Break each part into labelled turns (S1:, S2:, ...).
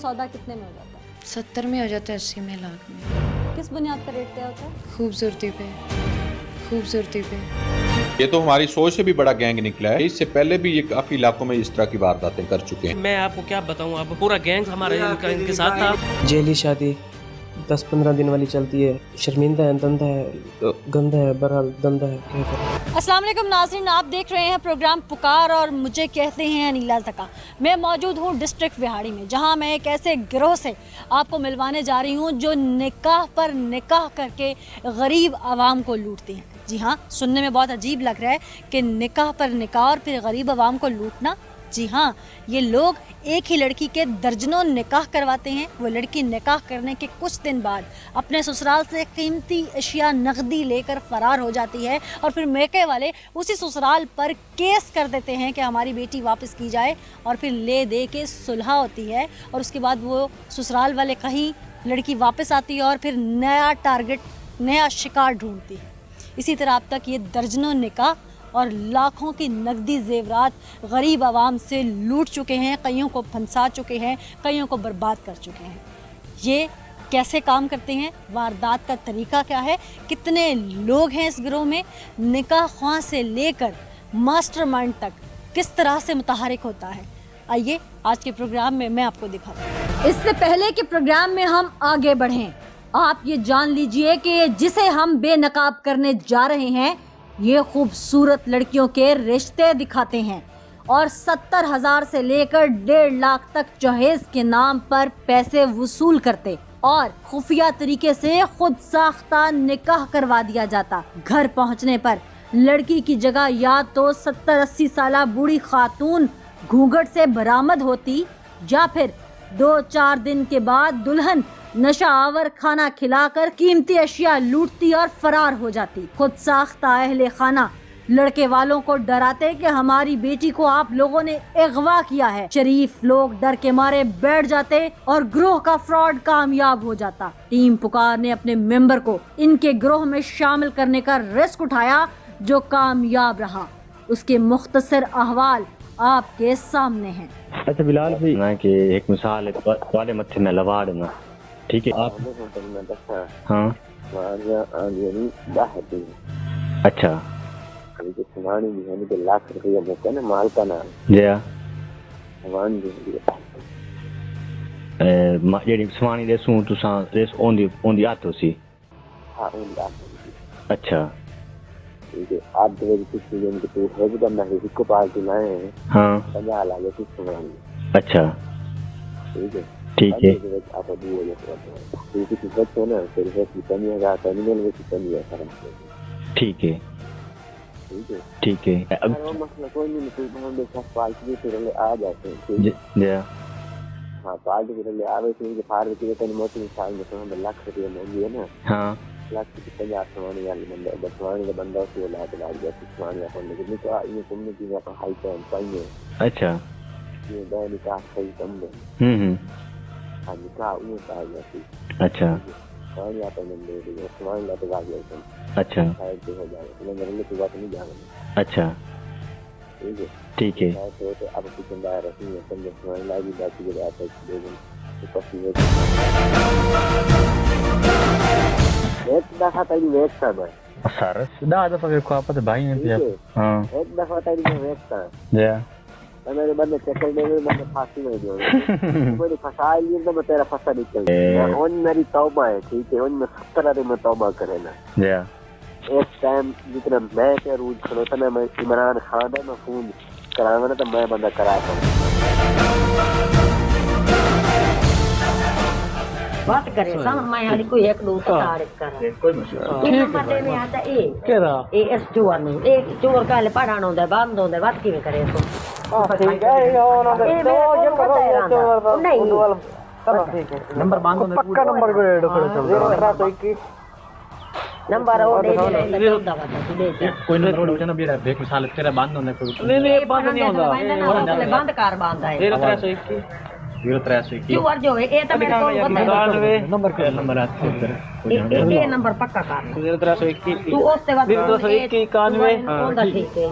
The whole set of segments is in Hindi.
S1: सौदा कितने में हो जाता है?
S2: 70 में हो जाता है, 80 में, लाख में।
S1: किस बुनियाद पर रेट तय होता है?
S2: खूबसूरती पे, खूबसूरती पे।
S3: ये तो हमारी सोच से भी बड़ा गैंग निकला है। इससे पहले भी ये काफी इलाकों में इस तरह की वारदातें कर चुके हैं।
S4: मैं आपको क्या बताऊं, अब पूरा गैंग हमारे इनके साथ था।
S5: जेली शादी 10-15 दिन वाली चलती है। शर्मिंदा है, धंधा है, गंदा है, बहरहाल धंधा है, क्या करें।
S1: अस्सलाम वालेकुम नाज़रीन, आप देख रहे हैं प्रोग्राम पुकार और मुझे कहते हैं अनीला ज़का। मैं मौजूद हूँ डिस्ट्रिक्ट बिहाड़ी में, जहाँ मैं एक ऐसे गिरोह से आपको मिलवाने जा रही हूँ जो निकाह पर निकाह करके गरीब आवाम को लूटते हैं। जी हाँ, सुनने में बहुत अजीब लग रहा है कि निकाह पर निकाह और फिर गरीब आवाम को लूटना। जी हाँ, ये लोग एक ही लड़की के दर्जनों निकाह करवाते हैं। वो लड़की निकाह करने के कुछ दिन बाद अपने ससुराल से कीमती अशिया नकदी लेकर फरार हो जाती है और फिर मैके वाले उसी ससुराल पर केस कर देते हैं कि हमारी बेटी वापस की जाए, और फिर ले दे के सुलह होती है और उसके बाद वो ससुराल वाले कहीं लड़की वापस आती है और फिर नया टारगेट, नया शिकार ढूंढती है। इसी तरह अब तक ये दर्जनों निकाह और लाखों की नकदी जेवरात गरीब आवाम से लूट चुके हैं, कईयों को फंसा चुके हैं, कईयों को बर्बाद कर चुके हैं। ये कैसे काम करते हैं, वारदात का तरीका क्या है, कितने लोग हैं इस गिरोह में, निकाह ख्वाह से लेकर मास्टरमाइंड तक किस तरह से मुतहरिक होता है, आइए आज के प्रोग्राम में मैं आपको दिखाता हूँ। इससे पहले कि प्रोग्राम में हम आगे बढ़ें, आप ये जान लीजिए कि जिसे हम बेनकाब करने जा रहे हैं ये खूबसूरत लड़कियों के रिश्ते दिखाते हैं और 70,000 से लेकर 1.5 लाख तक जहेज के नाम पर पैसे वसूल करते और खुफिया तरीके से खुद साख्ता निकाह करवा दिया जाता। घर पहुंचने पर लड़की की जगह या तो 70-80 साल बूढ़ी खातून घूंघट से बरामद होती या फिर 2-4 दिन के बाद दुल्हन नशा आवर खाना खिलाकर कीमती अशिया लूटती और फरार हो जाती। खुद साख्ता अहले खाना लड़के वालों को डराते कि हमारी बेटी को आप लोगों ने अगवा किया है। शरीफ लोग डर के मारे बैठ जाते और ग्रोह का फ्रॉड कामयाब हो जाता। टीम पुकार ने अपने मेंबर को इनके ग्रोह में शामिल करने का रिस्क उठाया जो कामयाब रहा। उसके मुख्तसर अहवाल आपके सामने हैं।
S6: अच्छा बिलाल भाई, ना कि एक मिसाल है वाले मत्थे न लवाड़ ना, ठीक है आप। हाँ अच्छा
S7: लाख रुपया ना माल का नाम
S6: जया जेडी सवानी देसूं तुसां रेस ओंदी ओंदी आतो सी।
S7: हाँ ओंदी आतो।
S6: अच्छा
S7: ठीक है, आप दे किसी दिन के तू है भी ना इसको पार्टी लाए हैं।
S6: हाँ
S7: 50 लाख की सवानी।
S6: अच्छा
S7: ठीक है,
S6: ठीक है।
S7: आप अभी वो क्योंकि कुछ बच्चे ना फिर है कि कमी है टर्मिनल में कमी है सर।
S6: ठीक है
S7: ठीक है,
S6: ठीक है।
S7: अब मसला कोई नहीं, तो हम देख पार्टी फिर ले आ जाते हैं।
S6: जया
S7: हाँ पार्टी फिर ले आवे थे कि फार के तन मोटी मिसाल में हम लाख रुपया मांगी है ना।
S6: हाँ
S7: लाख की 50 सवानी वाली बंदा बसवानी का बंदा से ला के लाग गया सवानी का फोन लेकिन तो ये तुमने की का हाई टाइम चाहिए।
S6: अच्छा
S7: ये दो निकाह सही कम है। हाँ निकाह वो आ गया थी।
S6: अच्छा
S7: सवानी आता बंदे ये सवानी ला के लाग गया।
S6: अच्छा
S7: शायद तो हो जाएगा, तो मेरे लिए तो बात नहीं जाएगा।
S6: अच्छा
S7: ठीक है,
S6: ठीक है।
S7: तो अब कुछ बंदा रहती है तो सवानी ला भी बाकी जगह आता है लेकिन तो पसी एक दफा तरी वेट सब है
S6: सारा दा दफा के को आपत भाई हैं पिया। हां
S7: एक दफा तरी में वेट था
S6: जया
S7: मेरे बंदे चक्कर में मैंने फांसी में दिया। कोई फंसा लिए तो मैं तेरा फंसा निकल गया। उन मेरी तौबा है, ठीक है, उन में 70 दिन में तौबा करे ना।
S6: जया
S7: एक टाइम जितना मैं के रूज खड़ोता ना, मैं इमरान खान है, मैं फोन कराना ना तो मैं बंदा कराता हूँ।
S8: बात करे समझ में आली कोई एक दो तारीख कर कोई नंबर दे में आता ए केरा ए एस चोर नहीं ए चोर काले पढ़ाना होता है बांध होता है बात की करे तो ठीक है ये जो पता है नहीं चलो ठीक है नंबर बांध दो पक्का नंबर को ऐड करो 01821 नंबर और दे दे
S4: कोई नंबर और उठना भी है मिसाल तेरा बांध होने को
S8: नहीं बांध नहीं होता बंद कार बांध है
S4: 0321
S8: क्यूआर जो है ये तो मेरे को बता
S4: नंबर आता है
S8: ये नंबर पक्का कर
S4: 0321
S8: तू उससे बात
S4: 0291
S8: ठीक है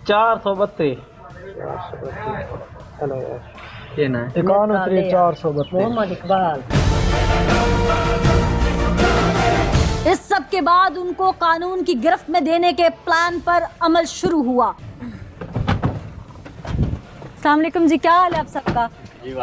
S4: 432
S8: मोहम्मद इकबाल।
S1: इस सब के बाद उनको कानून की गिरफ्त में देने के प्लान पर अमल शुरू हुआ। अस्सलाम वालेकुम जी, क्या हाल है आप सबका?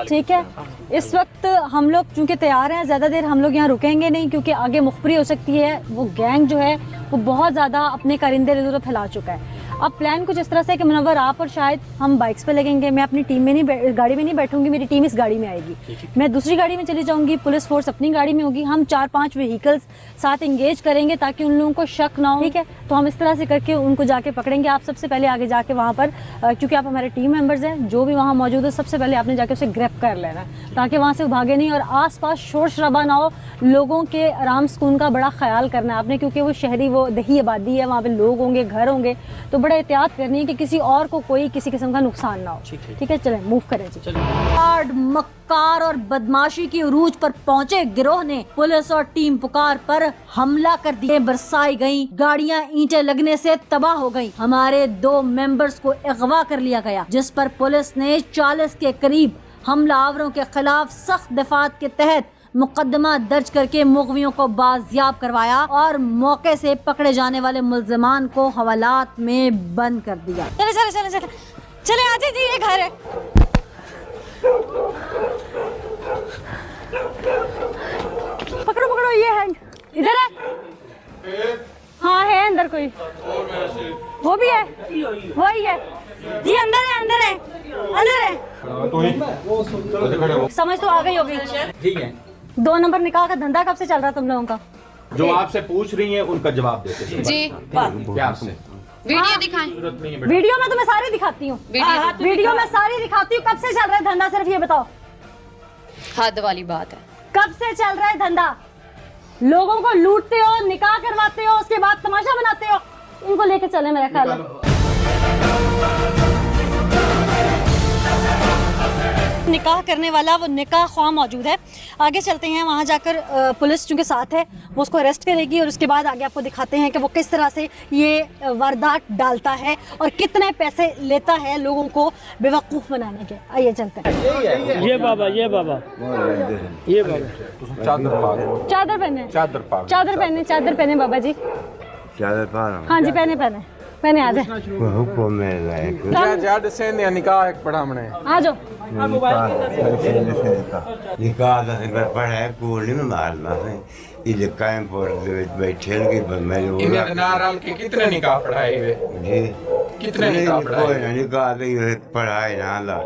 S1: ठीक है। इस वक्त हम लोग चूँकि तैयार हैं, ज़्यादा देर हम लोग यहाँ रुकेंगे नहीं क्योंकि आगे मुखबरी हो सकती है। वो गैंग जो है वो बहुत ज़्यादा अपने कारिंदे इधर फैला चुका है। अब प्लान कुछ इस तरह से कि मुनव्वर आप और शायद हम बाइक्स पे लगेंगे। मैं अपनी टीम में नहीं, गाड़ी में नहीं बैठूंगी, मेरी टीम इस गाड़ी में आएगी। मैं दूसरी गाड़ी में चली जाऊंगी, पुलिस फोर्स अपनी गाड़ी में होगी। हम 4-5 व्हीकल्स साथ इंगेज करेंगे ताकि उन लोगों को शक ना हो। ठीक है, तो हम इस तरह से करके उनको जाके पकड़ेंगे। आप सबसे पहले आगे जाके वहाँ पर, क्योंकि आप हमारे टीम मेंबर्स हैं, जो भी वहाँ मौजूद है, सबसे पहले आपने जाके उसे ग्रैब कर लेना है ताकि वहाँ से वो भागे नहीं और आसपास शोर शराबा ना हो। लोगों के आराम सुकून का बड़ा ख्याल करना है आपने, क्योंकि वो शहरी, वो दही आबादी है, वहाँ पे लोग होंगे, घर होंगे, तो बड़ा एहतियात करनी है कि किसी और को कोई किसी किस्म का नुकसान ना हो। ठीक है, चलें मूव करें जी। मक्कार और बदमाशी की उरूज पर पहुंचे गिरोह ने पुलिस और टीम पुकार पर हमला कर दिए। बरसाई गई गाड़ियां ईंटें लगने से तबाह हो गई। हमारे 2 मेंबर्स को अगवा कर लिया गया, जिस पर पुलिस ने 40 के करीब हमलावरों के खिलाफ सख्त दफात के तहत मुकदमा दर्ज करके मुग़वियों को बाजियाब करवाया और मौके से पकड़े जाने वाले मुल्ज़िमान को हवालात में बंद कर दिया। चले चले चले चले चले, आजा जी, ये घर है। पकड़ो पकड़ो, ये है, इधर है। हाँ है अंदर कोई, वो भी है, वही है जी, अंदर है, अंदर है, अंदर है। समझ तो आ गई होगी।
S9: ठीक है।
S1: 2 नंबर निकाह का धंधा कब से चल रहा है तुम लोगों का?
S3: जो आपसे पूछ रही हैं उनका जवाब देते हैं।
S2: जी,
S3: प्यार से।
S2: वीडियो दिखाएं।
S1: वीडियो में तो मैं सारी दिखाती हूँ, वीडियो में सारी दिखाती हूँ। कब से चल रहा है धंधा, सिर्फ ये बताओ।
S2: हद वाली बात है।
S1: कब से चल रहा है धंधा? लोगों को लूटते हो, निकाह करवाते हो, उसके बाद तमाशा बनाते हो। इनको लेके चले मेरा ख्याल है। निकाह करने वाला वो निकाह ख्वाह मौजूद है। आगे चलते हैं, वहाँ जाकर पुलिस चूँकि साथ है वो उसको अरेस्ट करेगी और उसके बाद आगे आपको दिखाते हैं कि वो किस तरह से ये वारदात डालता है और कितने पैसे लेता है लोगों को बेवकूफ़ बनाने के। आइए चलते हैं।
S9: ये बाबा, ये बाबा, ये बाबा,
S1: चादर पहने, चादर पहने, चादर पहने बाबा जी,
S10: चादर पहनो।
S1: हाँ जी, पहने पहने पहने, आ जाए।
S9: निकाह एक पढ़ा हमने,
S1: आ जाओ।
S10: निकाह ਦਾ ਸੀ ਪਰ ਪੜਿਆ ਕੋਲ ਨਹੀਂ ਮਾਰਨਾ ਸੀ ਇਹ ਕਾਇਮ ਪਰ ਦੇ ਵਿੱਚ ਬੈਠੇ ਨੇ ਕਿ ਮੈਂ
S9: इन्हें नाराल के कितने निकाह पढ़ाए हुए?
S10: जी
S9: कितने निकाह पढ़ाए?
S10: कोई निकाह नहीं पढ़ाए ना ला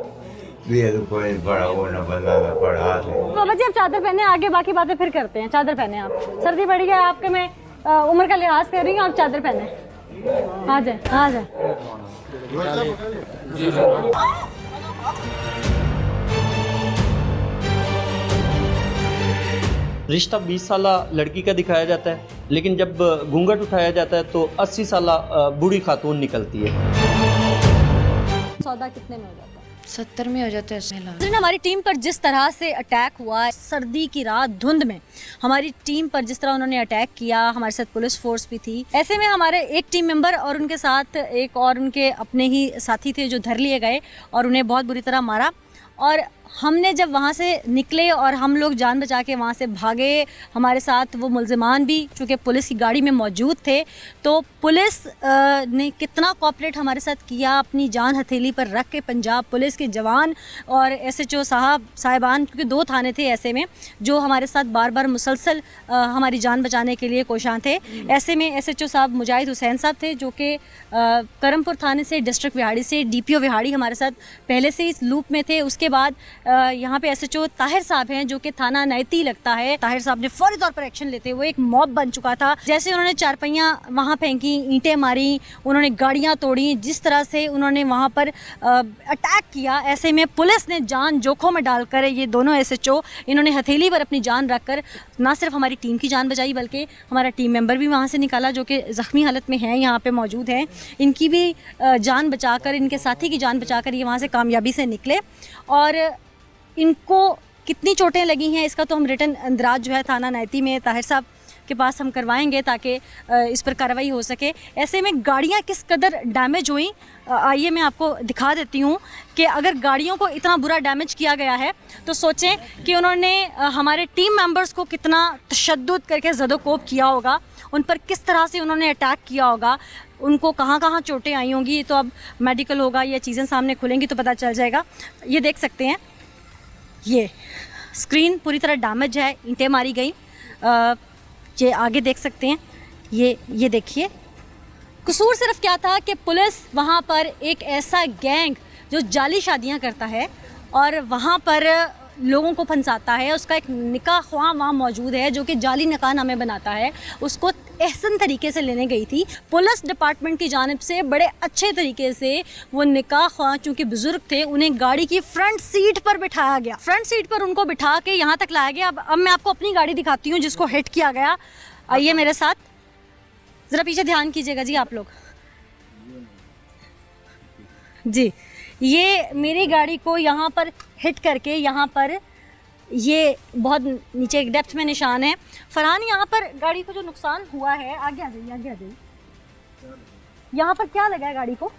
S10: भी तो कोई पढ़ा वो ना बंदा पढ़ा दे।
S1: बाबा जी आप चादर पहने, आगे बाकी बातें फिर करते हैं। चादर पहने, आप सर्दी बढ़ गई आपके, मैं उम्र का लिहाज कर रही हूँ, आप चादर पहने। आ जाए, आ जाए।
S11: रिश्ता 20 साल लड़की का दिखाया जाता है, लेकिन जब घूंघट उठाया जाता है तो 80 साल बूढ़ी खातून निकलती है।
S1: सौदा कितने में हो जाता है?
S2: 70 में हो जाता है। 80 लाख।
S1: हमारी टीम पर जिस तरह से अटैक हुआ, सर्दी की रात धुंध में हमारी टीम पर जिस तरह उन्होंने अटैक किया, हमारे साथ पुलिस फोर्स भी थी। ऐसे में हमारे एक टीम मेंबर और उनके साथ एक और उनके अपने ही साथी थे जो धर लिए गए और उन्हें बहुत बुरी तरह मारा। और हमने जब वहाँ से निकले और हम लोग जान बचा के वहाँ से भागे, हमारे साथ वो मुल्ज़िमान भी चूँकि पुलिस की गाड़ी में मौजूद थे, तो पुलिस ने कितना कोऑपरेट हमारे साथ किया, अपनी जान हथेली पर रख के पंजाब पुलिस के जवान और SHO साहिबान, क्योंकि 2 थाने थे ऐसे में जो हमारे साथ बार बार मुसलसल हमारी जान बचाने के लिए कोशां थे। ऐसे में SHO साहब मुजाहिद हुसैन साहब थे जो कि करमपुर थाने से, डिस्ट्रिक्ट विहाड़ी से, DPO विहाड़ी हमारे साथ पहले से इस लूप में थे। उसके बाद यहाँ पे SHO ताहिर साहब हैं जो कि थाना नैती लगता है। ताहिर साहब ने फौरी तौर पर एक्शन लेते हुए, एक मॉब बन चुका था, जैसे उन्होंने चारपहियाँ वहाँ फेंकी, ईंटें मारी, उन्होंने गाड़ियाँ तोड़ी, जिस तरह से उन्होंने वहाँ पर अटैक किया। ऐसे में पुलिस ने जान जोखों में डालकर ये दोनों SHO इन्होंने हथेली पर अपनी जान रखकर ना सिर्फ हमारी टीम की जान बचाई बल्कि हमारा टीम मेंबर भी वहाँ से निकाला जो कि ज़ख्मी हालत में है, यहाँ पे मौजूद है। इनकी भी जान बचाकर, इनके साथी की जान बचाकर ये वहाँ से कामयाबी से निकले। और इनको कितनी चोटें लगी हैं इसका तो हम रिटन अंदराज जो है थाना नैती में ताहिर साहब के पास हम करवाएंगे ताकि इस पर कार्रवाई हो सके। ऐसे में गाड़ियाँ किस कदर डैमेज हुई, आइए मैं आपको दिखा देती हूँ कि अगर गाड़ियों को इतना बुरा डैमेज किया गया है तो सोचें कि उन्होंने हमारे टीम मेंबर्स को कितना तशद्दुद करके ज़दोकोब किया होगा, उन पर किस तरह से उन्होंने अटैक किया होगा, उनको कहाँ कहाँ चोटें आई होंगी। ये तो अब मेडिकल होगा, ये चीज़ें सामने खुलेंगी तो पता चल जाएगा। ये देख सकते हैं, ये स्क्रीन पूरी तरह डैमेज है, ईंटें मारी गई। ये आगे देख सकते हैं, ये देखिए। कसूर सिर्फ क्या था कि पुलिस वहाँ पर एक ऐसा गैंग जो जाली शादियाँ करता है और वहाँ पर लोगों को फंसाता है, उसका एक निकाह ख्वाह वहाँ मौजूद है जो कि जाली निकाहनामे बनाता है, उसको एहसन तरीके से लेने गई थी। पुलिस डिपार्टमेंट की जानिब से बड़े अच्छे तरीके से वो निकाह ख्वाह, चूँकि बुज़ुर्ग थे, उन्हें गाड़ी की फ्रंट सीट पर बिठाया गया, फ्रंट सीट पर उनको बिठा के यहाँ तक लाया गया। अब मैं आपको अपनी गाड़ी दिखाती हूँ जिसको हिट किया गया। आइए मेरे साथ, ज़रा पीछे ध्यान कीजिएगा जी आप लोग जी। ये मेरी गाड़ी को यहाँ पर हिट करके, यहाँ पर ये बहुत नीचे एक डेप्थ में निशान है। फरहान, यहाँ पर गाड़ी को जो नुकसान हुआ है, आगे आ जाइए, आगे आ जाइए। यहाँ पर क्या लगा है गाड़ी को?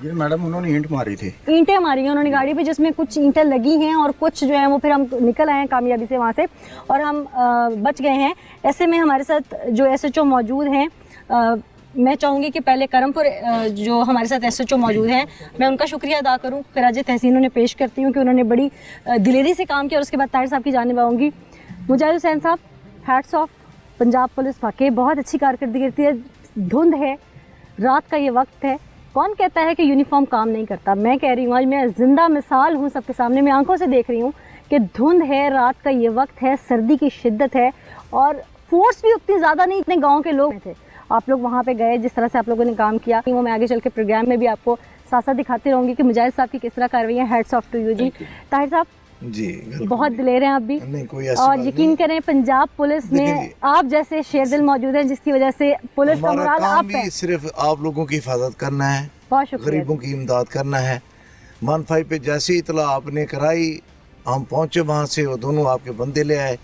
S12: जी मैडम, उन्होंने ईंट मारी थी,
S1: ईंटें मारी हैं उन्होंने गाड़ी पे, जिसमें कुछ ईंटें लगी हैं और कुछ जो है वो फिर हम निकल आए हैं कामयाबी से वहाँ से और हम बच गए हैं। ऐसे में हमारे साथ जो SHO मौजूद हैं, मैं चाहूँगी कि पहले करमपुर जो हमारे साथ SHO मौजूद हैं, मैं उनका शुक्रिया अदा करूँ, खिराज तहसीन उन्हें पेश करती हूँ कि उन्होंने बड़ी दिलेरी से काम किया। और उसके बाद ताहिर साहब की जानिब आऊँगी। मुजाहिद हुसैन साहब, हैट्स ऑफ। पंजाब पुलिस वाकई बहुत अच्छी कारकर्दगी करती है। धुंध है, रात का ये वक्त है, कौन कहता है कि यूनिफॉर्म काम नहीं करता? मैं कह रही हूँ, आज मैं ज़िंदा मिसाल हूँ सबके सामने, मैं आंखों से देख रही हूँ कि धुंध है, रात का ये वक्त है, सर्दी की शिद्दत है और फोर्स भी उतनी ज़्यादा नहीं, इतने गाँव के लोग थे। आप लोग वहाँ पे गए, जिस तरह से आप लोगों ने काम किया, वो मैं आगे चल के प्रोग्राम में भी आपको साथ साथ दिखाती रहूँगी कि मुजाहिद साहब की किस तरह कार्रवाई है। हैट्स ऑफ टू यू जी। ताहिर साहब
S12: जी,
S1: बहुत दिलेर हैं आप भी,
S12: नहीं कोई
S1: और यकीन करें पंजाब पुलिस में आप जैसे शेरदिल मौजूद हैं जिसकी वजह से पुलिस का मोराल अप है।
S12: सिर्फ आप लोगों की हिफाजत करना है,
S1: बहुत शुक्रिया,
S12: गरीबों की इमदाद करना है। 15 पे जैसी इतला आपने कराई, हम पहुँचे वहाँ से, वो दोनों आपके बंदे ले आए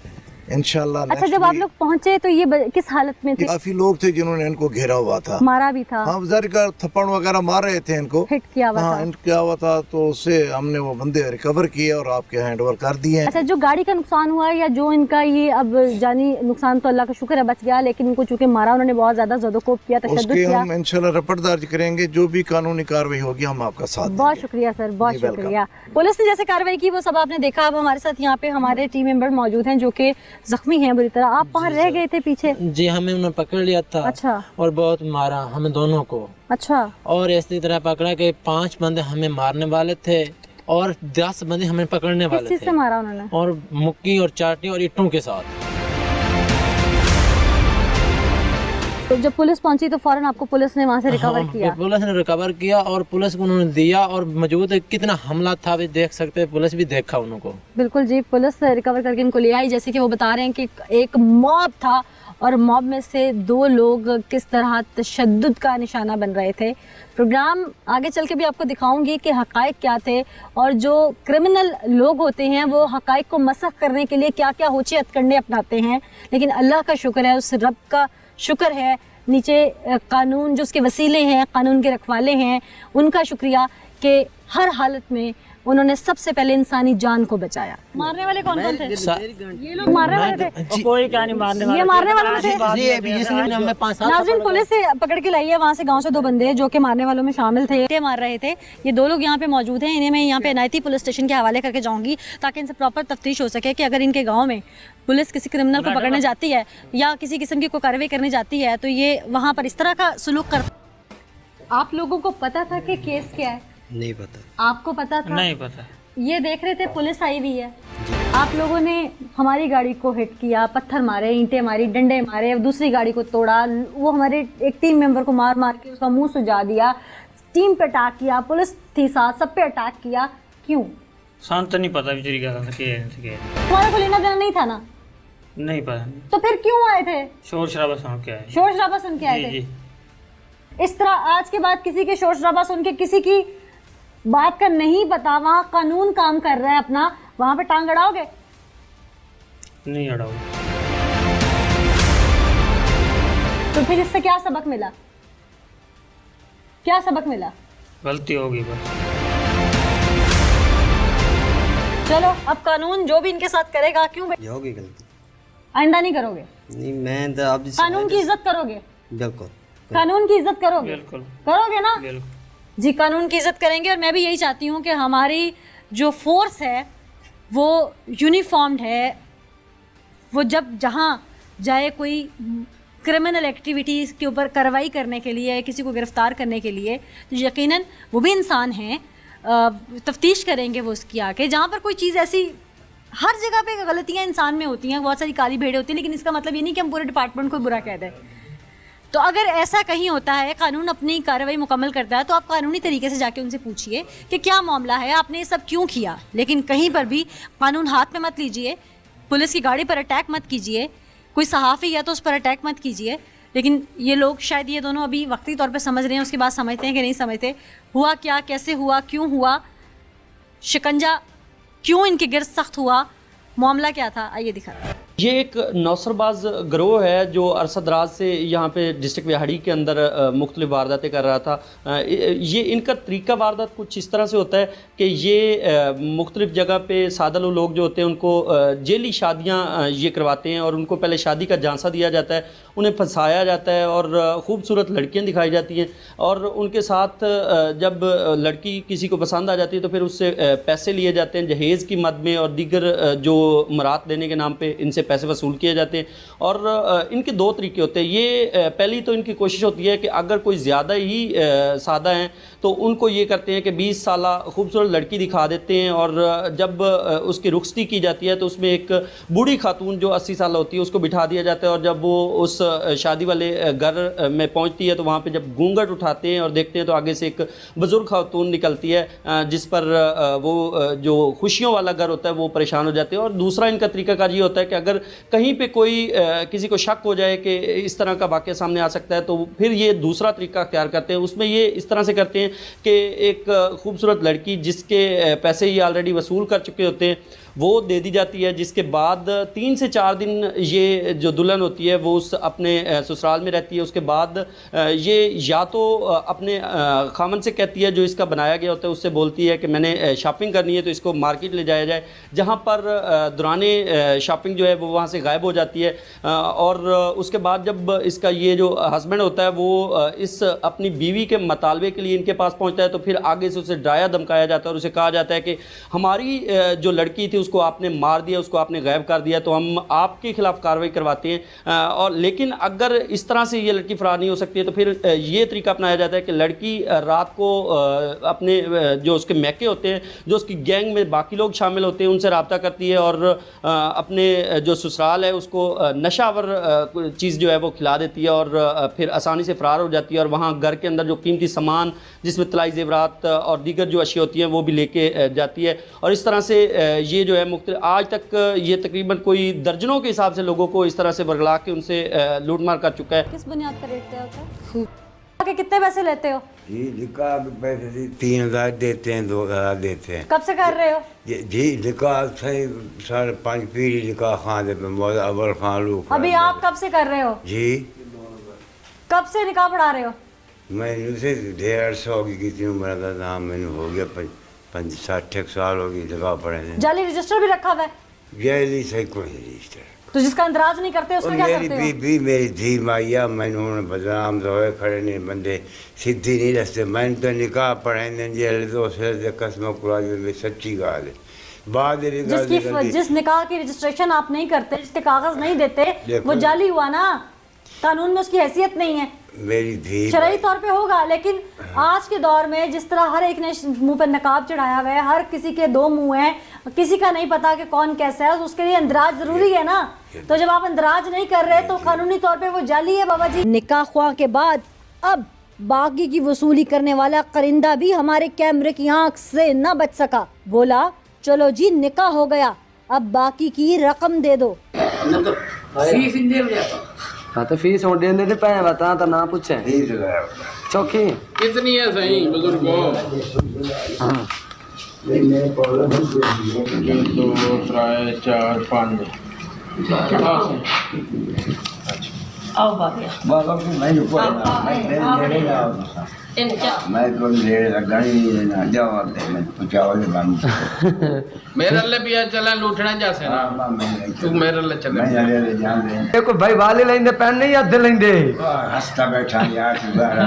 S12: इंशाल्लाह।
S1: अच्छा, जब आप लोग पहुंचे तो ये किस हालत में थे?
S12: काफी लोग थे जिन्होंने इनको घेरा हुआ था,
S1: मारा भी था।
S12: हाँ, जरा थप्पड़ वगैरह मार रहे थे इनको,
S1: हिट किया हुआ था।
S12: हिट किया हुआ था, तो उससे हमने वो बंदे रिकवर किए और आपके हैंड ओवर कर दिए।
S1: अच्छा, जो गाड़ी का नुकसान हुआ या जो इनका ये अब जानी नुकसान, तो अल्लाह का शुक्र है बच गया, लेकिन इनको चूंकि मारा उन्होंने बहुत ज्यादा ज़दोकोब किया, तशद्दुद किया,
S12: हम इंशाल्लाह रिपोर्ट दर्ज करेंगे। जो भी कानूनी कार्रवाई होगी हम आपका साथ देंगे।
S1: बहुत शुक्रिया सर, बहुत शुक्रिया। पुलिस ने जैसे कार्रवाई की वो सब आपने देखा। अब हमारे साथ यहाँ पे हमारे टीम मेंबर मौजूद हैं जो कि जख्मी हैं बुरी तरह। आप वहाँ रह गए थे पीछे?
S5: जी, हमें उन्होंने पकड़ लिया था।
S1: अच्छा।
S5: और बहुत मारा हमें दोनों को।
S1: अच्छा।
S5: और इसी तरह पकड़ा कि 5 बंदे हमें मारने वाले थे और 10 बंदे हमें पकड़ने वाले थे।
S1: किस चीज़ से मारा उन्होंने?
S5: और मुक्की और चाटनी और ईंटों के साथ।
S1: तो जब पुलिस पहुंची तो फौरन आपको पुलिस ने वहाँ से रिकवर किया?
S5: पुलिस ने रिकवर किया और पुलिस को उन्होंने दिया, और मौजूद कितना हमला था भी देख सकते हैं, पुलिस भी देखा उनको।
S1: बिल्कुल जी, पुलिस रिकवर करके इनको ले आई। जैसे कि वो बता रहे हैं कि एक मॉब था और मॉब में से 2 लोग किस तरह तशद्दुद का निशाना बन रहे थे। प्रोग्राम आगे चल के भी आपको दिखाऊंगी कि हक़ाइक़ क्या थे और जो क्रिमिनल लोग होते हैं वो हक़ाइक़ को मसख़ करने के लिए क्या क्या होचे हथकंडे अपनाते हैं। लेकिन अल्लाह का शुक्र है, उस रब का शुक्र है, नीचे कानून जो उसके वसीले हैं, कानून के रखवाले हैं, उनका शुक्रिया कि हर हालत में उन्होंने सबसे पहले इंसानी जान को बचाया। मारने वाले कौन कौन थे? ये लोग मारने वाले थे?
S5: कोई क्या नहीं मारने वाले,
S1: ये मारने वाले थे। नाज़रीन, पुलिस से पकड़ के लाई है वहाँ से, गांव से 2 बंदे जो कि मारने वालों में शामिल थे, मार रहे थे। ये 2 लोग यहाँ पे मौजूद हैं, इन्हें मैं यहाँ पे इनायती पुलिस स्टेशन के हवाले करके जाऊँगी ताकि इनसे प्रॉपर तफ्तीश हो सके कि अगर इनके गाँव में पुलिस किसी क्रिमिनल को पकड़ने जाती है या किसी किस्म की कोई कार्रवाई करने जाती है तो ये वहाँ पर इस तरह का सलूक कर। आप लोगों को पता था कि केस क्या है?
S5: नहीं पता।
S1: आपको पता था?
S4: नहीं पता।
S1: ये देख रहे थे पुलिस आई हुई है, आप लोगों ने हमारी गाड़ी को हिट किया, पत्थर मारे, ईंटें मारी, डंडे मारे, दूसरी गाड़ी को तोड़ा, वो हमारे एक टीम मेंबर को मार मार के उसका मुंह सुजा दिया, टीम पे अटैक किया, पुलिस थी साथ, सब पे अटैक किया। क्यों?
S4: शांत तो नहीं पता बेचारी का
S1: तुम्हारा को लेना देना नहीं था ना?
S4: नहीं पता।
S1: तो फिर क्यों आए थे?
S4: शोर शराबा सुन के आए।
S1: शोर शराबा सुन के आए थे? इस तरह आज के बाद किसी के शोर शराबा सुन के किसी की बात का नहीं पता, वहाँ कानून काम कर रहा है अपना, वहाँ पे टांग अड़ाओगे?
S4: नहीं अड़ाओगे।
S1: तो फिर इससे क्या सबक मिला? क्या सबक मिला?
S4: गलती होगी बस।
S1: चलो अब कानून जो भी इनके साथ करेगा, क्यों
S13: ये होगी गलती,
S1: आइंदा नहीं करोगे?
S13: नहीं मैं तो अब
S1: कानून की इज्जत करोगे?
S13: बिल्कुल
S1: कानून की इज्जत करोगे?
S4: बिल्कुल
S1: करोगे ना?
S4: बिल्कुल
S1: जी, कानून की इज्जत करेंगे। और मैं भी यही चाहती हूँ कि हमारी जो फोर्स है वो यूनिफॉर्म्ड है, वो जब जहाँ जाए कोई क्रिमिनल एक्टिविटीज़ के ऊपर कार्रवाई करने के लिए, किसी को गिरफ्तार करने के लिए, तो यकीनन वो भी इंसान हैं, तफ्तीश करेंगे वो उसकी आके। जहाँ पर कोई चीज़ ऐसी, हर जगह पे गलतियाँ इंसान में होती हैं, बहुत सारी काली भेड़ें होती हैं, लेकिन इसका मतलब ये नहीं कि हम पूरे डिपार्टमेंट को बुरा कह दें। तो अगर ऐसा कहीं होता है, कानून अपनी कार्रवाई मुकम्मल करता है, तो आप कानूनी तरीके से जाके उनसे पूछिए कि क्या मामला है, आपने ये सब क्यों किया। लेकिन कहीं पर भी कानून हाथ में मत लीजिए, पुलिस की गाड़ी पर अटैक मत कीजिए, कोई सहाफ़ी है तो उस पर अटैक मत कीजिए। लेकिन ये लोग शायद ये दोनों अभी वक्ती तौर पे समझ रहे हैं, उसके बाद समझते हैं कि नहीं समझते। हुआ क्या, कैसे हुआ, क्यों हुआ, शिकंजा क्यों इनके गिर्द सख्त हुआ, मामला क्या था, आइए दिखाते हैं।
S11: ये एक नौसरबाज गिरोह है जो अरसदराज से यहाँ पे डिस्ट्रिक्ट बिहाड़ी के अंदर मुख्तलिफ वारदातें कर रहा था। ये इनका तरीका वारदात कुछ इस तरह से होता है कि ये मुख्तलिफ जगह पे सादलू लोग जो होते हैं उनको जेली शादियाँ ये करवाते हैं और उनको पहले शादी का झांसा दिया जाता है, उन्हें फंसाया जाता है और ख़ूबसूरत लड़कियाँ दिखाई जाती हैं और उनके साथ जब लड़की किसी को पसंद आ जाती है तो फिर उससे पैसे लिए जाते हैं जहेज़ की मद में और दीगर जो मरात देने के नाम पे इनसे पैसे वसूल किए जाते हैं। और इनके दो तरीके होते हैं। ये पहली तो इनकी कोशिश होती है कि अगर कोई ज़्यादा ही सादा हैं तो उनको ये करते हैं कि 20 साल खूबसूरत लड़की दिखा देते हैं और जब उसकी रुखसती की जाती है तो उसमें एक बूढ़ी खातून जो 80 साल होती है उसको बिठा दिया जाता है और जब वो उस शादी वाले घर में पहुंचती है तो वहाँ पे जब घूंघट उठाते हैं और देखते हैं तो आगे से एक बुज़ुर्ग खातून निकलती है जिस पर वो जो खुशियों वाला घर होता है वो परेशान हो जाते हैं। और दूसरा इनका तरीकाकार ये होता है कि अगर कहीं पे कोई किसी को शक हो जाए कि इस तरह का वाक़या सामने आ सकता है तो फिर ये दूसरा तरीका अख्तियार करते हैं। उसमें ये इस तरह से करते हैं कि एक खूबसूरत लड़की जिसके पैसे ये ऑलरेडी वसूल कर चुके होते हैं वो दे दी जाती है, जिसके बाद 3 से 4 दिन ये जो दुल्हन होती है वो उस अपने ससुराल में रहती है। उसके बाद ये या तो अपने खामन से कहती है जो इसका बनाया गया होता है उससे बोलती है कि मैंने शॉपिंग करनी है तो इसको मार्केट ले जाया जाए, जहाँ पर दौराने शॉपिंग जो है वो वहाँ से गायब हो जाती है। और उसके बाद जब इसका ये जो हस्बैंड होता है वो इस अपनी बीवी के मुतालबे के लिए इनके पास पहुँचता है तो फिर आगे से उसे डराया धमकाया जाता है और उसे कहा जाता है कि हमारी जो लड़की थी उसको आपने मार दिया, उसको आपने गायब कर दिया तो हम आपके खिलाफ कार्रवाई करवाते हैं। और लेकिन अगर इस तरह से ये लड़की फरार नहीं हो सकती है तो फिर ये तरीका अपनाया जाता है कि लड़की रात को अपने जो उसके मैके होते हैं, जो उसकी गैंग में बाकी लोग शामिल होते हैं, उनसे रब्ता करती है और अपने जो ससुराल है उसको नशावर चीज़ जो है वो खिला देती है और फिर आसानी से फ़रार हो जाती है। और वहाँ घर के अंदर जो कीमती सामान जिसमें तलाई ज़ेवरात और दीगर जो अशिया होती हैं वो भी लेके जाती है। और इस तरह से ये जो है आज तक ये तकरीबन कोई दर्जनों के हिसाब से लोगों को इस तरह से बरगला के उनसे लूटमार कर चुका है।
S1: किस बुनियाद पर रेटते हो? के कितने पैसे लेते हो?
S10: जी निकाह के पैसे 3,000 देते हैं, 2,000 देते हैं।
S1: कब से कर रहे हो?
S10: जी निकाह से 5.5 पीढ़ी निकाह खाने पे अव्वल खान लोग।
S1: अभी आप कब से कर रहे हो?
S10: जी
S1: कब से निकाह पढ़ा रहे हो?
S10: मैंने से 150 होगी कितनी उम्र का था, मैंने हो गया 60 साल होगी निकाह पढ़े थे।
S1: जाली रजिस्टर भी रखा हुआ है?
S10: जाली सही कोई रजिस्टर।
S1: तो जिसका अंदराज नहीं करते उसमें क्या करते हो?
S10: मेरी बीबी मेरी धी माइया मैंने उन्होंने बदनाम तो है खड़े नहीं बंदे सीधी नहीं रस्ते। मैंने तो निकाह पढ़े जेल तो कसम खुदा में सच्ची गाल है। बाद
S1: जिस निकाह की रजिस्ट्रेशन आप नहीं करते, जिसके कागज नहीं देते वो जाली हुआ ना, कानून में उसकी हैसियत नहीं है।
S10: मेरी धी
S1: शरई तौर पे होगा, लेकिन आज के दौर में जिस तरह हर एक ने मुंह पर नकाब चढ़ाया हुआ है, हर किसी के 2 मुंह हैं, किसी का नहीं पता कि कौन कैसा है, तो उसके लिए अंदराज जरूरी है ना। तो जब आप अंदराज नहीं कर रहे तो कानूनी तौर पे वो जाली है बाबा जी। निकाह ख्वाह के बाद अब बाकी की वसूली करने वाला करिंदा भी हमारे कैमरे की आंख से न बच सका। बोला चलो जी निकाह हो गया, अब बाकी की रकम दे दो।
S5: हाँ तो फीस और देने दे पाए बता तो ना पूछे चौकी
S9: कितनी है सही बुजुर्गो? 1 2 3 4 5 अच्छा
S8: आओ बाबा
S10: बाबा को मैं रुको ना मैं ले ना मैं को ले लगा ही ना जवाब दे मैं पूछाओ ले बंद
S9: मेरे लिए भी चला लूटना जैसे ना तू मेरे लिए चल
S10: मैं ले जान दे
S14: देखो भाई वाले लेंदे पेन नहीं अद्धे लेंदे
S10: हंसता बैठा यार सुधारा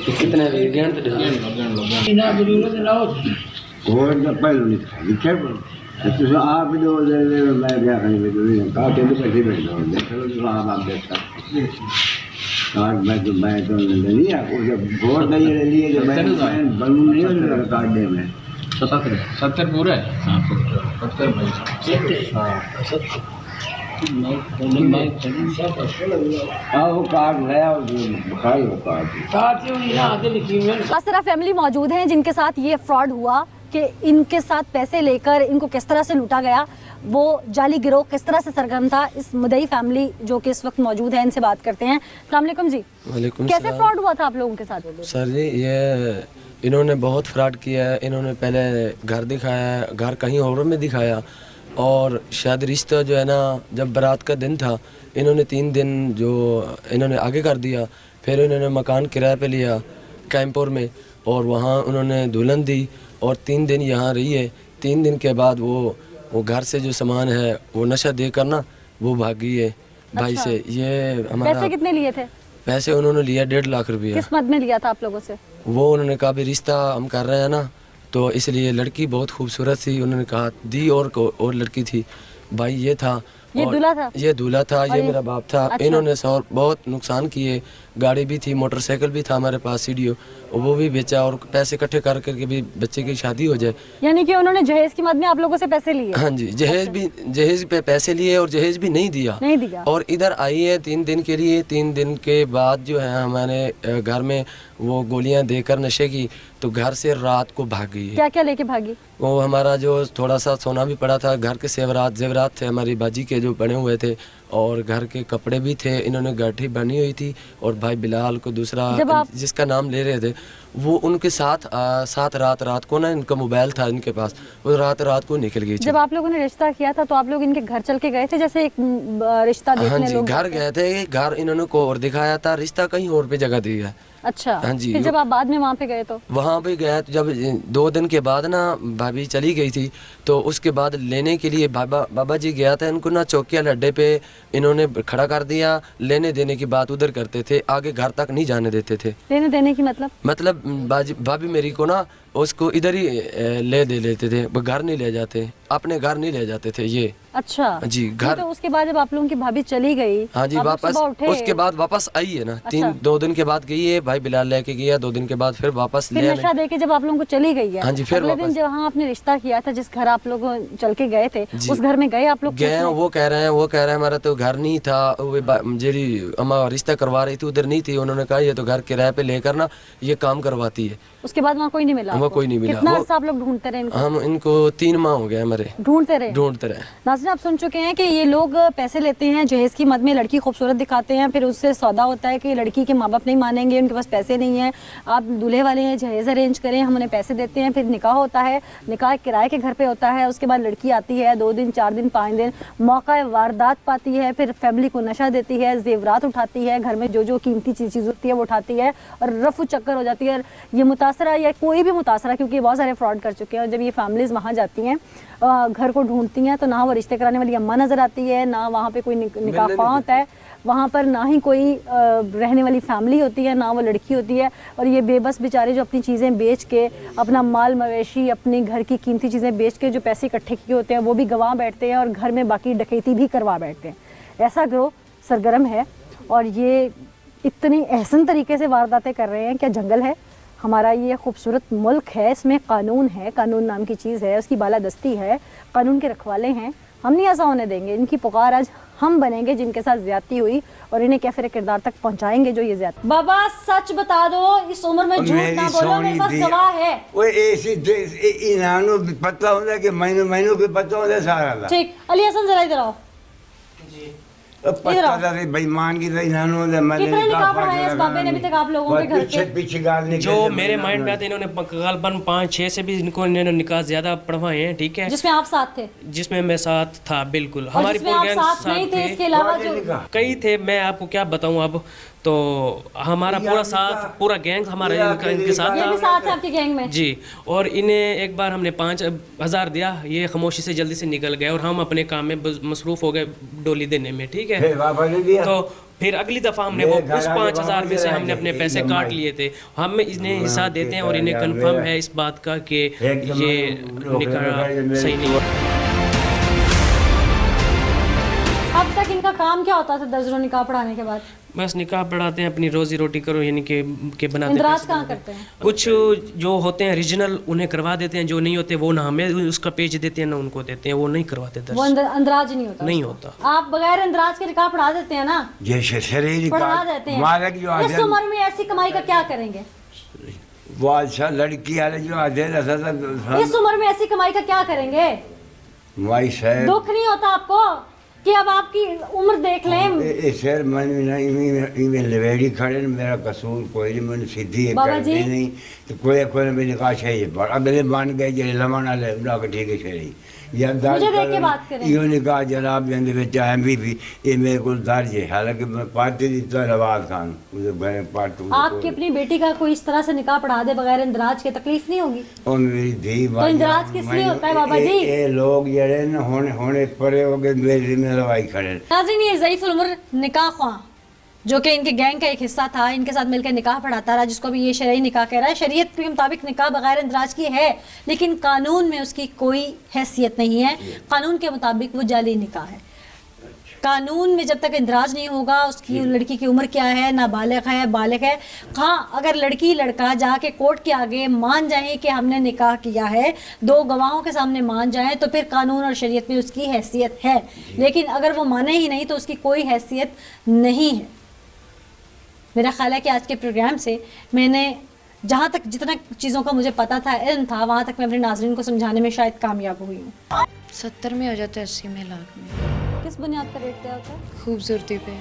S5: कितने वेरिएंट
S9: इना जरूरत ना हो
S10: और जब पहले लिखे तो आप दो दे मैं क्या करें कहा के पैसे भेज दो देखो तो आप देखता कार्ड मैं तो नहीं आपको जब वोट नहीं ले लिए जब मैं बनू नहीं हो कार्ड दे में
S9: 70 पूरा है हां 70 भाई
S10: वो कार्ड नया बुखार हो कार्ड
S1: खास तरह फैमिली मौजूद हैं जिनके साथ ये फ्रॉड हुआ कि इनके साथ पैसे लेकर इनको किस तरह से लूटा गया, वो जाली गिरोह किस तरह से सरगर्म था। इस मुदई फैमिली जो कि इस वक्त मौजूद है, इनसे बात करते हैं। अस्सलाम वालेकुम जी।
S5: वालेकुम
S1: कैसे फ्रॉड हुआ था आप लोगों के साथ?
S5: सर जी ये इन्होंने बहुत फ्रॉड किया है। इन्होंने पहले घर दिखाया, घर कहीं और में दिखाया और शायद रिश्ता जो है ना, जब बारात का दिन था इन्होंने 3 दिन जो इन्होंने आगे कर दिया। फिर इन्होंने मकान किराए पे लिया कैंपुर में और वहाँ उन्होंने दुल्हन दी और 3 दिन यहाँ रही है। 3 दिन के बाद वो घर से जो सामान है वो नशा देकर ना वो भागी है भाई से। ये हमारा
S1: पैसे कितने लिए थे?
S5: पैसे उन्होंने लिया 1.5 लाख रुपया।
S1: किस मद में लिया था आप लोगों से?
S5: वो उन्होंने कहा भी रिश्ता हम कर रहे हैं ना, तो इसलिए लड़की बहुत खूबसूरत थी, उन्होंने कहा दी और लड़की थी। भाई ये था,
S1: ये दूल्हा था,
S5: ये दूल्हा था, ये मेरा बाप था।
S1: अच्छा।
S5: इन्होंने बहुत नुकसान किए। गाड़ी भी थी, मोटरसाइकिल भी था हमारे पास सीडीओ, वो भी बेचा और पैसे इकट्ठे कर करके भी बच्चे की शादी हो जाए।
S1: यानी कि उन्होंने जहेज की मद में आप लोगों से पैसे लिए?
S5: हाँ जी, जहेज पे पैसे लिए और जहेज भी नहीं दिया। और इधर आई है 3 दिन के लिए। 3 दिन के बाद जो है हमारे घर में वो गोलियां देकर नशे की, तो घर से रात को भाग गई है।
S1: क्या क्या लेके भागी?
S5: वो हमारा जो थोड़ा सा सोना भी पड़ा था, घर के जेवरात थे हमारी बाजी के जो बने हुए थे और घर के कपड़े भी थे। इन्होंने गाठी बनी हुई थी और भाई बिलाल को दूसरा जिसका नाम ले रहे थे वो उनके साथ रात को ना इनका मोबाइल था इनके पास, वो रात को निकल गई।
S1: जब आप लोगों ने रिश्ता किया था तो आप लोग इनके घर चल के गए थे जैसे एक रिश्ता देखने?
S5: हाँ जी,
S1: लोग
S5: घर गए थे। घर इन्होंने को और दिखाया था, रिश्ता कहीं और पे जगह दिया।
S1: अच्छा।
S5: हाँ जी।
S1: फिर जब आप बाद में वहाँ पे गए तो?
S5: वहाँ पे गया तो जब 2 दिन के बाद ना भाभी चली गई थी, तो उसके बाद लेने के लिए बाबा जी गया था। इनको ना चौकिया अड्डे पे इन्होंने खड़ा कर दिया। लेने देने की बात उधर करते थे, आगे घर तक नहीं जाने देते थे।
S1: लेने देने की मतलब
S5: भाभी मेरी को ना उसको इधर ही ले लेते थे, घर नहीं ले जाते, अपने घर नहीं ले जाते थे ये।
S1: अच्छा
S5: जी। घर
S1: तो उसके बाद जब आप लोगों की भाभी चली गई,
S5: हाँ जी, वापस उसके बाद वापस आई है ना। 2 दिन के बाद गई है, भाई बिलाल लेके गया। 2 दिन के बाद फिर वापस ले
S1: नशा देके जब आप लोगों को चली गई है।
S5: हाँ जी। फिर
S1: अगले दिन जहाँ आपने रिश्ता किया था, जिस घर आप लोग चल के गए थे, उस घर में गए आप लोग?
S5: गए। वो कह रहे हैं हमारा तो घर नहीं था, जेरी अम्मा रिश्ता करवा रही थी उधर नहीं थी। उन्होंने कहा ये तो घर किराए पे लेकर ना ये काम करवाती है।
S1: उसके बाद वहाँ कोई नहीं मिला?
S5: वहाँ कोई नहीं मिला।
S1: कितना अर्सा आप लोग ढूंढते रहे इनको?
S5: हम इनको 3 माह हो गए हमारे ढूंढते रहे।
S1: नाज़रीन, आप सुन चुके हैं कि ये लोग पैसे लेते हैं जहेज की मद में, लड़की खूबसूरत दिखाते हैं, फिर उससे सौदा होता है कि लड़की के माँ बाप नहीं मानेंगे, उनके पास पैसे नहीं है, आप दूल्हे वाले हैं, जहेज अरेंज करें, हम उन्हें पैसे देते हैं। फिर निकाह होता है, निकाह किराए के घर पे होता है। उसके बाद लड़की आती है 2 दिन 4 दिन 5 दिन, मौका वारदात पाती है, फिर फैमिली को नशा देती है, जेवरात उठाती है, घर में जो कीमती चीज़ होती है वो उठाती है और रफू चक्कर हो जाती है। ये मुतासरा या कोई भी मुतासरा, क्योंकि बहुत सारे फ्रॉड कर चुके हैं, और जब ये फैमिलीज वहाँ जाती हैं घर को ढूंढती हैं तो ना वो रिश्ते कराने वाली अम्मा नजर आती है, ना वहाँ पे कोई निकाह ख्वाह होता है, वहाँ पर ना ही कोई रहने वाली फैमिली होती है, ना वो लड़की होती है। और ये बेबस बेचारे जो अपनी चीज़ें बेच के, अपना माल मवेशी, अपनी घर की कीमती चीज़ें बेच के जो पैसे इकट्ठे किए होते हैं वो भी गंवा बैठते हैं और घर में बाकी डकैती भी करवा बैठते हैं। ऐसा गिरोह सरगर्म है और ये इतनी एहसन तरीके से वारदातें कर रहे हैं। क्या जंगल है हमारा ये खूबसूरत मुल्क है, इसमें कानून है, कानून नाम की चीज़ है, उसकी बालादस्ती है, कानून के रखवाले हैं। हम नहीं ऐसा होने देंगे। इनकी पुकार आज हम बनेंगे जिनके साथ ज्यादती हुई और इन्हें कैफिर किरदार तक पहुंचाएंगे जो ये ज्यादा। बाबा सच बता दो, इस उम्र में झूठ ना बोलो, मेरे पास गवाह है।
S10: वो ऐसी इनानो पता होता कि महीनों के पता होता सारा।
S1: ठीक, अली हसन जरा इधर आओ।
S10: पता था बेईमान की तरह इन्होंने दे मैंने
S1: कितने निकाह पढ़ाए हैं इस बाबे ने अभी तक आप लोगों के घर के?
S10: पीछे गाल नहीं
S4: जो मेरे माइंड में आते इन्होंने तकरीबन 5-6 से भी इन्होंने निकाह ज्यादा पढ़वाए हैं, ठीक है,
S1: जिसमें आप साथ थे?
S4: जिसमें मैं साथ था बिल्कुल।
S1: और जिसमें आप साथ नहीं थे, इसके अलावा जो
S4: कई थे, मैं आपको क्या बताऊं अब, तो हमारा पूरा साथ पूरा गैंग हमारा इनके साथ
S1: ये भी
S4: था
S1: साथ है आपके गैंग में?
S4: जी। और इन्हें एक बार हमने 5,000 दिया, ये खामोशी से जल्दी से निकल गए और हम अपने काम में मसरूफ हो गए डोली देने में, ठीक है। तो फिर अगली दफ़ा हमने वो उस 5,000 में से हमने अपने पैसे काट लिए थे। हम इन्हें हिस्सा देते हैं और इन्हें कंफर्म है इस बात का कि ये निकाह सही नहीं हुआ।
S1: अब तक इनका काम क्या होता था दर्जनों निकाह पढ़ाने के बाद?
S4: बस निकाह पढ़ाते हैं, अपनी रोजी रोटी करो, यानी कि बनाते
S1: इंदराज
S4: हैं।
S1: कहाँ करते हैं?
S4: कुछ जो होते हैं रीजनल उन्हें करवा देते हैं, जो नहीं होते वो ना हमें उसका पेज देते हैं ना उनको देते हैं, वो नहीं करवाते दर्ज।
S1: वो अंदराज नहीं होता?
S4: नहीं होता।
S1: आप बगैर अंदराज के निकाह पढ़ा देते हैं ना?
S10: ये शरीर
S1: पढ़ा देते हैं।
S10: मालिक जो
S1: इस उम्र में ऐसी कमाई का क्या करेंगे?
S10: वो अच्छा लड़की वाले जो आधे
S1: इस उम्र में ऐसी कमाई का क्या करेंगे?
S10: भाई साहब
S1: दुख नहीं होता आपको कि अब आपकी उम्र देख लें?
S10: सर मैं लवेड़ी खड़े न, मेरा कसूर कोई नहीं, मैंने सीधी
S1: बाबा जी
S10: नहीं तो कोई भी निकाह चाहिए अगले बन गए जो लमन वाले ठीक है शरी
S1: मुझे देख के बात करें।
S10: यो निकाह जनाब जंदे विच भी ये मेरे को दर्ज है, हालांकि मैं पार्टी दी तो नवाज खान मुझे घर पार्टी
S1: आपकी अपनी बेटी का कोई इस तरह से निकाह पढ़ा दे बगैर इंदराज के, तकलीफ नहीं होगी?
S10: और मेरी धी
S1: तो इंदराज किस लिए होता है बाबा जी?
S10: ये लोग जड़े न होने परे हो गए मेरे में लवाई खड़े।
S1: नाज़रीन, ये ज़ईफ़ुल उम्र निकाह ख्वाह जो कि इनके गैंग का एक हिस्सा था, इनके साथ मिलकर निकाह पढ़ाता रहा, जिसको भी ये शरई निकाह कह रहा है। शरीयत के मुताबिक निकाह बगैर इंदराज की है, लेकिन कानून में उसकी कोई हैसियत नहीं है। कानून के मुताबिक वो जाली निकाह है। कानून में जब तक इंदराज नहीं होगा, उसकी लड़की की उम्र क्या है, नाबालिग है, बालिग है। हाँ, अगर लड़की लड़का जाके कोर्ट के आगे मान जाए कि हमने निकाह किया है, 2 गवाहों के सामने मान जाएं, तो फिर कानून और शरीयत में उसकी हैसियत है। लेकिन अगर वो माने ही नहीं तो उसकी कोई हैसियत नहीं है। मेरा ख्याल है कि आज के प्रोग्राम से मैंने जहाँ तक जितना चीज़ों का मुझे पता था, इल्म था, वहाँ तक मैं अपने नाज़रीन को समझाने में शायद कामयाब हुई हूँ।
S2: 70 में हो जाता है, 80 में, लाख में।
S1: किस बुनियाद पर रेट तय होता है?
S2: खूबसूरती पे।